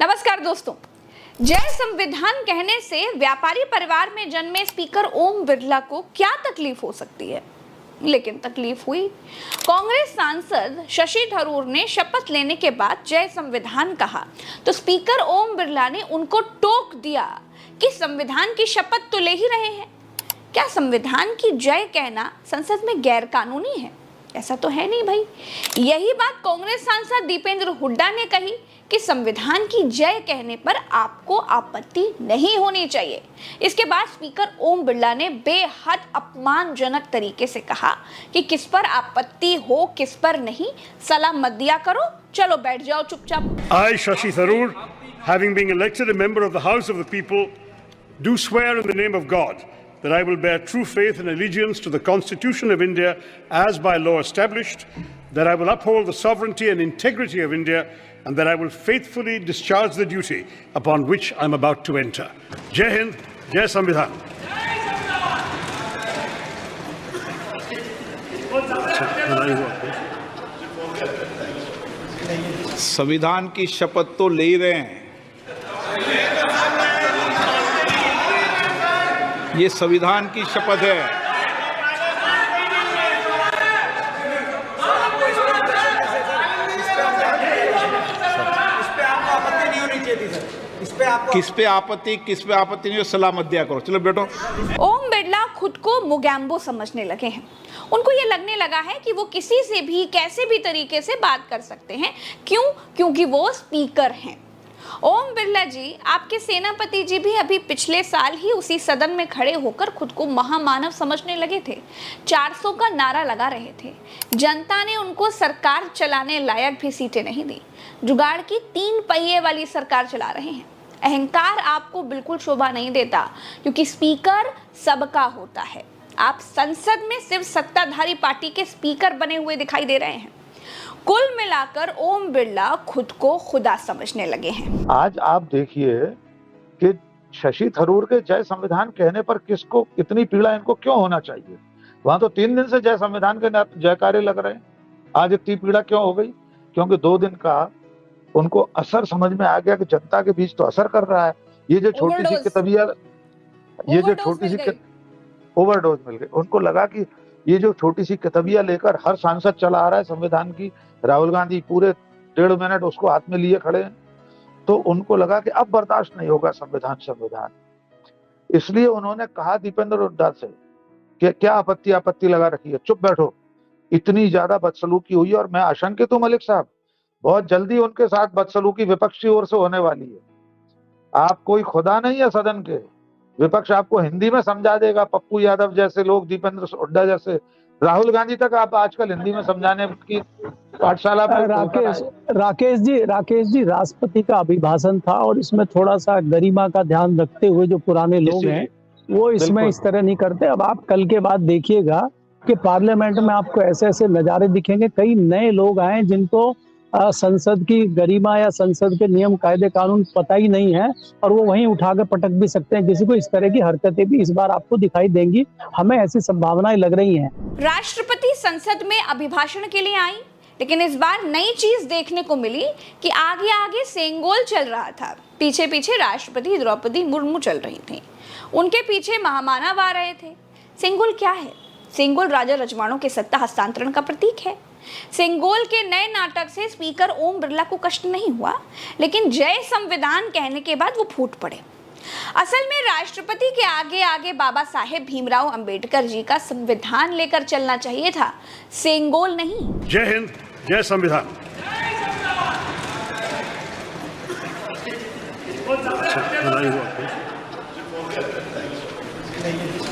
नमस्कार दोस्तों। जय संविधान कहने से व्यापारी परिवार में जन्मे स्पीकर ओम बिरला को क्या तकलीफ हो सकती है, लेकिन तकलीफ हुई। कांग्रेस सांसद शशि थरूर ने शपथ लेने के बाद जय संविधान कहा तो स्पीकर ओम बिरला ने उनको टोक दिया कि संविधान की शपथ तो ले ही रहे हैं, क्या संविधान की जय कहना संसद में गैर कानूनी है? ऐसा तो है नहीं भाई। यही बात कांग्रेस सांसद दीपेंद्र हुड्डा ने कही कि संविधान की जय कहने पर आपको आपत्ति नहीं होनी चाहिए। इसके बाद स्पीकर ओम बिरला ने बेहद अपमानजनक तरीके से कहा कि किस पर आपत्ति हो किस पर नहीं, सलाह मत दिया करो, चलो बैठ जाओ चुपचाप। I, Shashi Tharoor, having been elected a member of the House of the People, do swear in the name of God that I will bear true faith and allegiance to the Constitution of India as by law established, that I will uphold the sovereignty and integrity of India, and that I will faithfully discharge the duty upon which I am about to enter. Jai Hind, Jai Samvidhan. संविधान की शपथ तो ले ही रहे हैं, ये संविधान की शपथ है। किस पे आपत्ति नहीं हो, सलाह मत दिया करो, चलो बैठो। ओम बिरला खुद को मुगैम्बो समझने लगे हैं। उनको ये लगने लगा है कि वो किसी से भी कैसे भी तरीके से बात कर सकते हैं। क्यों? क्योंकि वो स्पीकर हैं। ओम बिरला जी, आपके सेनापति जी भी अभी पिछले साल ही उसी सदन में खड़े होकर खुद को महामानव समझने लगे थे। 400 का नारा लगा रहे थे। जनता ने उनको सरकार चलाने लायक भी सीटें नहीं दी। जुगाड़ की 3 पहिए वाली सरकार चला रहे हैं। अहंकार आपको बिल्कुल शोभा नहीं देता, क्योंकि स्पीकर सबका होता है। आप संसद में सिर्फ सत्ताधारी पार्टी के स्पीकर बने हुए दिखाई दे रहे हैं। कुल मिलाकर ओम बिरला खुद को खुदा समझने लगे हैं। आज आप देखिए कि शशि थरूर के जय संविधान कहने पर किसको इतनी पीड़ा, इनको क्यों होना चाहिए? वहां तो 3 दिन से जय संविधान के जयकारे लग रहे हैं, आज इतनी पीड़ा क्यों हो गई? क्योंकि 2 दिन का उनको असर समझ में आ गया कि जनता के बीच तो असर कर रहा है। ये जो छोटी सी किताबिया, ये जो छोटी सी ओवरडोज मिल गई, उनको लगा कि ये जो छोटी सी किताबिया लेकर हर सांसद चला आ रहा है संविधान की, राहुल गांधी पूरे 1.5 मिनट उसको हाथ में लिए खड़े हैं, तो उनको लगा कि अब बर्दाश्त नहीं होगा संविधान। इसलिए उन्होंने कहा दीपेंद्र हुड्डा से कि क्या आपत्ति लगा रखी है, चुप बैठो। इतनी ज्यादा बदसलूकी हुई और मैं आशंकित हूं मलिक साहब, बहुत जल्दी उनके साथ बदसलूकी विपक्षी ओर से होने वाली है। आप कोई खुदा नहीं है सदन के, विपक्ष आपको हिंदी में समझा देगा। पप्पू यादव जैसे लोग, दीपेंद्र हुड्डा जैसे, राहुल गांधी तक आप आजकल हिंदी में समझाने की पाठशाला में। राकेश जी, राष्ट्रपति का अभिभाषण था और इसमें थोड़ा सा गरिमा का ध्यान रखते हुए जो पुराने लोग हैं वो इसमें इस तरह नहीं करते। अब आप कल के बाद देखिएगा कि पार्लियामेंट में आपको ऐसे ऐसे नजारे दिखेंगे। कई नए लोग आए जिनको संसद की गरिमा या संसद के नियम कायदे कानून पता ही नहीं है, और वो वहीं उठाकर पटक भी सकते हैं किसी को। इस तरह की हरकतें भी इस बार आपको दिखाई देंगी, हमें ऐसी संभावनाएं लग रही हैं। राष्ट्रपति संसद में अभिभाषण के लिए आई, लेकिन इस बार नई चीज देखने को मिली कि आगे आगे सेंगोल चल रहा था, पीछे पीछे राष्ट्रपति द्रौपदी मुर्मू चल रही थी, उनके पीछे महामानव आ रहे थे। सेंगोल क्या है? सेंगोल राजा रजवाड़ों के सत्ता हस्तांतरण का प्रतीक है। सेंगोल के नए नाटक से स्पीकर ओम बिरला को कष्ट नहीं हुआ, लेकिन जय संविधान कहने के बाद वो फूट पड़े। असल में राष्ट्रपति के आगे आगे बाबा साहेब भीमराव अंबेडकर जी का संविधान लेकर चलना चाहिए था, सेंगोल नहीं। जय हिंद, जय संविधान।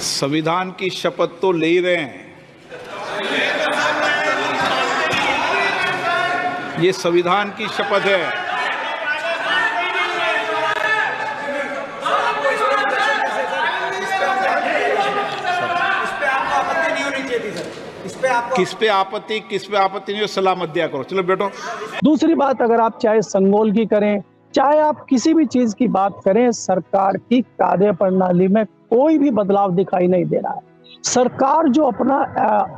संविधान की शपथ तो ले ही रहे हैं, ये संविधान की शपथ है। किस पे आपत्ति नहीं हो, सलाह मत दिया करो, चलो बैठो। दूसरी बात, अगर आप चाहे संगोल की करें, चाहे आप किसी भी चीज की बात करें, सरकार की कार्य प्रणाली में कोई भी बदलाव दिखाई नहीं दे रहा है। सरकार जो अपना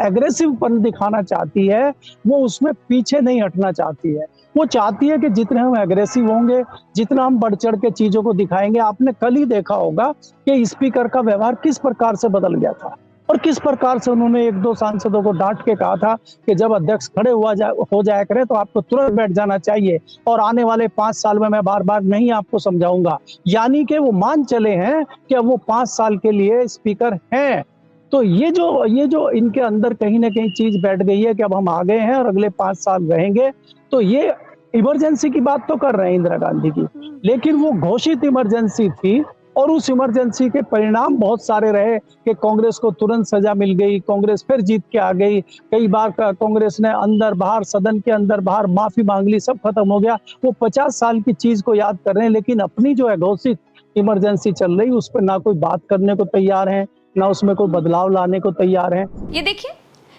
एग्रेसिव पन दिखाना चाहती है वो उसमें पीछे नहीं हटना चाहती है। वो चाहती है कि जितने हम एग्रेसिव होंगे, जितना हम बढ़ चढ़ के चीजों को दिखाएंगे। आपने कल ही देखा होगा कि स्पीकर का व्यवहार किस प्रकार से बदल गया था और किस प्रकार से उन्होंने एक दो सांसदों को डांट के कहा था कि जब अध्यक्ष खड़े हो जाया करे तो आपको तुरंत बैठ जाना चाहिए और आने वाले 5 साल में मैं बार बार नहीं आपको समझाऊंगा। यानी कि वो मान चले हैं कि अब वो 5 साल के लिए स्पीकर हैं। तो ये जो इनके अंदर कहीं ना कहीं चीज बैठ गई है कि अब हम आ गए हैं और अगले 5 साल रहेंगे। तो ये इमरजेंसी की बात तो कर रहे हैं इंदिरा गांधी की, लेकिन वो घोषित इमरजेंसी थी और उस इमरजेंसी के परिणाम बहुत सारे रहे कि कांग्रेस को तुरंत सजा मिल गई, कांग्रेस फिर जीत के आ गई। कई बार कांग्रेस ने अंदर बाहर, सदन के अंदर बाहर माफी मांग ली, सब खत्म हो गया। वो 50 साल की चीज को याद कर रहे हैं, लेकिन अपनी जो है घोषित इमरजेंसी चल रही उस पर ना कोई बात करने को तैयार है, ना उसमें कोई बदलाव लाने को तैयार है। ये देखिए,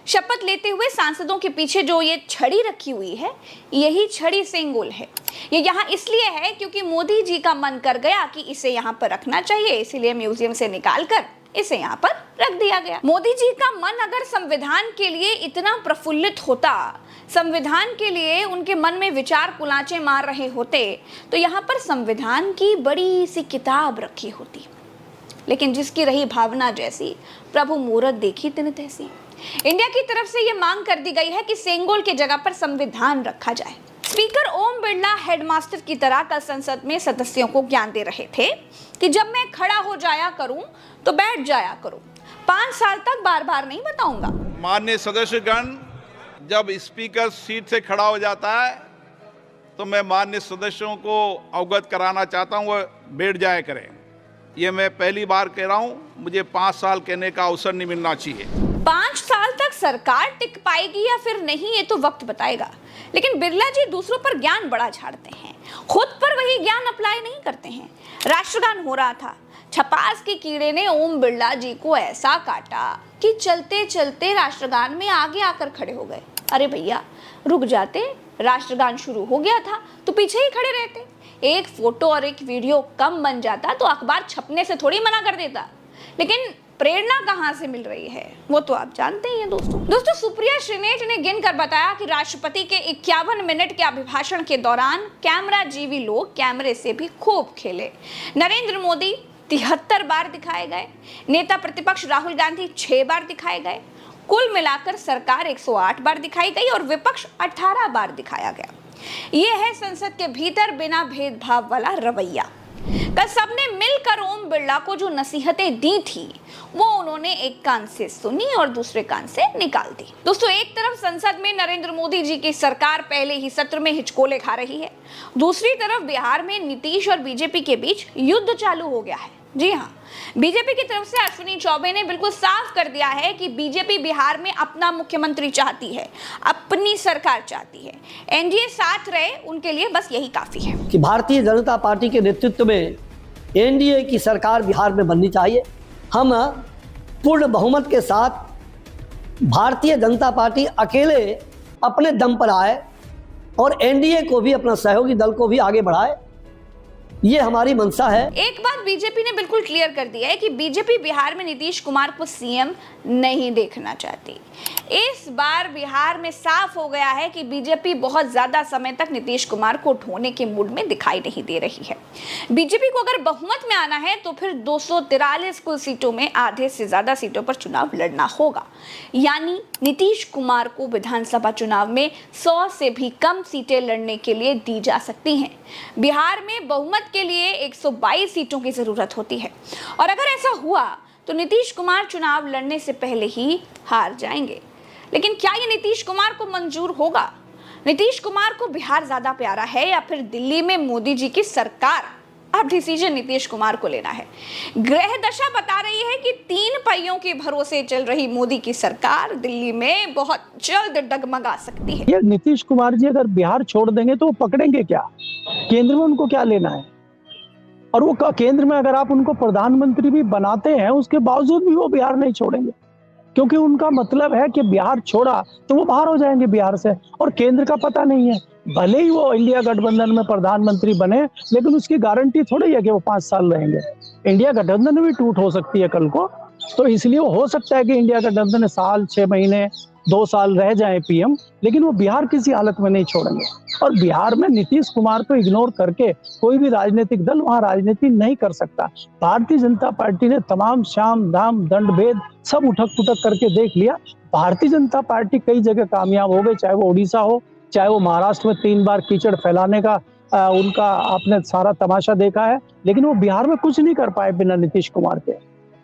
शपथ लेते हुए सांसदों के पीछे जो ये छड़ी रखी हुई है, यही छड़ी सेंगोल है। ये यहाँ इसलिए है क्योंकि मोदी जी का मन कर गया कि इसे यहाँ पर रखना चाहिए, इसीलिए म्यूजियम से निकालकर इसे यहाँ पर रख दिया गया। मोदी जी का मन अगर संविधान के लिए इतना प्रफुल्लित होता, संविधान के लिए उनके मन में विचार कुलांचे मार रहे होते, तो यहाँ पर संविधान की बड़ी सी किताब रखी होती। लेकिन जिसकी रही भावना जैसी, प्रभु मूरत देखी तिन तैसी। इंडिया की तरफ से यह मांग कर दी गई है कि सेंगोल की जगह पर संविधान रखा जाए। स्पीकर ओम बिरला हेडमास्टर की तरह कल संसद में सदस्यों को ज्ञान दे रहे थे कि जब मैं खड़ा हो जाया करूं तो बैठ जाया करूं, 5 साल तक बार बार नहीं बताऊंगा। माननीय सदस्यगण, जब स्पीकर सीट से खड़ा हो जाता है तो मैं माननीय सदस्यों को अवगत कराना चाहता हूं, वह बैठ जाया करें। ये मैं पहली बार कह रहा हूं, मुझे 5 साल कहने का अवसर नहीं मिलना चाहिए। 5 साल तक सरकार टिक पाएगी या फिर नहीं, ये तो वक्त बताएगा। लेकिन बिरला जी दूसरों पर ज्ञान बड़ा झाड़ते हैं, खुद पर वही ज्ञान अप्लाई नहीं करते हैं। राष्ट्रगान हो रहा था, छपास के कीड़े ने ओम बिरला जी को ऐसा काटा कि चलते चलते राष्ट्रगान में आगे आकर खड़े हो गए। अरे भैया रुक जाते, राष्ट्रगान शुरू हो गया था तो पीछे ही खड़े रहते। एक फोटो और एक वीडियो कम बन जाता तो अखबार छपने से थोड़ी मना कर देता। लेकिन प्रेरणा कहां से मिल रही है वो तो आप जानते ही हैं। दोस्तों सुप्रिया श्रीनेठ ने गिनकर बताया कि राष्ट्रपति के 51 मिनट के अभिभाषण के दौरान कैमरा जीवी लोग कैमरे से भी खूब खेले। नरेंद्र मोदी 73 बार दिखाए गए, नेता प्रतिपक्ष राहुल गांधी 6 बार दिखाए गए। कुल मिलाकर सरकार 108 बार दिखाई गई और विपक्ष 18 बार दिखाया गया। ये है संसद के भीतर बिना भेदभाव वाला रवैया। कल सबने मिलकर ओम बिरला को जो नसीहतें दी थी वो उन्होंने एक कान से सुनी और दूसरे कान से निकाल दी। दोस्तों एक तरफ संसद में नरेंद्र मोदी जी की सरकार पहले ही सत्र में हिचकोले खा रही है, दूसरी तरफ बिहार में नीतीश और बीजेपी के बीच युद्ध चालू हो गया है। जी हाँ, बीजेपी की तरफ से अश्विनी चौबे ने बिल्कुल साफ कर दिया है कि बीजेपी बिहार में अपना मुख्यमंत्री चाहती है, अपनी सरकार चाहती है। एनडीए साथ रहे, उनके लिए बस यही काफी है कि भारतीय जनता पार्टी के नेतृत्व में एनडीए की सरकार बिहार में बननी चाहिए। हम पूर्ण बहुमत के साथ भारतीय जनता पार्टी अकेले अपने दम पर आए और एनडीए को भी, अपना सहयोगी दल को भी आगे बढ़ाए, ये हमारी मंशा है। एक बात बीजेपी ने बिल्कुल क्लियर कर दिया है कि बीजेपी बिहार में नीतीश कुमार को सीएम नहीं देखना चाहती। इस बार बिहार में साफ हो गया है कि बीजेपी बहुत ज्यादा समय तक नीतीश कुमार को ढोने के मूड में दिखाई नहीं दे रही है। बीजेपी को अगर बहुमत में आना है तो फिर 243 कुल सीटों में आधे से ज्यादा सीटों पर चुनाव लड़ना होगा। यानी नीतीश कुमार को विधानसभा चुनाव में 100 से भी कम सीटें लड़ने के लिए दी जा सकती हैं। बिहार में बहुमत के लिए 122 सीटों की जरूरत होती है और अगर ऐसा हुआ तो नीतीश कुमार चुनाव लड़ने से पहले ही हार जाएंगे। लेकिन क्या ये नीतीश कुमार को मंजूर होगा? नीतीश कुमार को बिहार ज्यादा प्यारा है या फिर दिल्ली में मोदी जी की सरकार? अब डिसीजन नीतीश कुमार को लेना है। ग्रह दशा बता रही है कि 3 पहियों के भरोसे चल रही मोदी की सरकार दिल्ली में बहुत जल्द डगमगा सकती है। ये नीतीश कुमार जी अगर बिहार छोड़ देंगे तो वो पकड़ेंगे क्या? केंद्र में उनको क्या लेना है? और वो केंद्र में अगर आप उनको प्रधानमंत्री भी बनाते हैं उसके बावजूद भी वो बिहार नहीं छोड़ेंगे, क्योंकि उनका मतलब है कि बिहार छोड़ा तो वो बाहर हो जाएंगे बिहार से। और केंद्र का पता नहीं है, भले ही वो इंडिया गठबंधन में प्रधानमंत्री बने लेकिन उसकी गारंटी थोड़ी है कि वो 5 साल रहेंगे। इंडिया गठबंधन भी टूट हो सकती है कल को, तो इसलिए हो सकता है कि इंडिया गठबंधन साल 6 महीने 2 साल रह जाए पीएम, लेकिन वो बिहार किसी हालत में नहीं छोड़ेंगे। और बिहार में नीतीश कुमार को इग्नोर करके कोई भी राजनीतिक दल वहां राजनीति नहीं कर सकता। भारतीय जनता पार्टी ने तमाम शाम दाम दंड भेद सब उठक पुठक करके देख लिया। भारतीय जनता पार्टी कई जगह कामयाब हो गई, चाहे वो उड़ीसा हो, चाहे वो महाराष्ट्र में 3 बार कीचड़ फैलाने का उनका आपने सारा तमाशा देखा है, लेकिन वो बिहार में कुछ नहीं कर पाए बिना नीतीश कुमार के।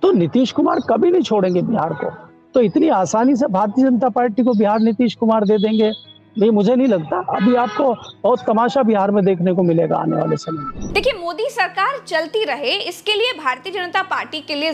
तो नीतीश कुमार कभी नहीं छोड़ेंगे बिहार को। तो इतनी आसानी से भारतीय जनता पार्टी को बिहार नीतीश कुमार दे देंगे, नहीं, मुझे नहीं लगता। अभी आपको बहुत तमाशा बिहार में देखने को मिलेगा आने वाले समय में। देखिए, मोदी सरकार चलती रहे, इसके लिए भारतीय जनता पार्टी के लिए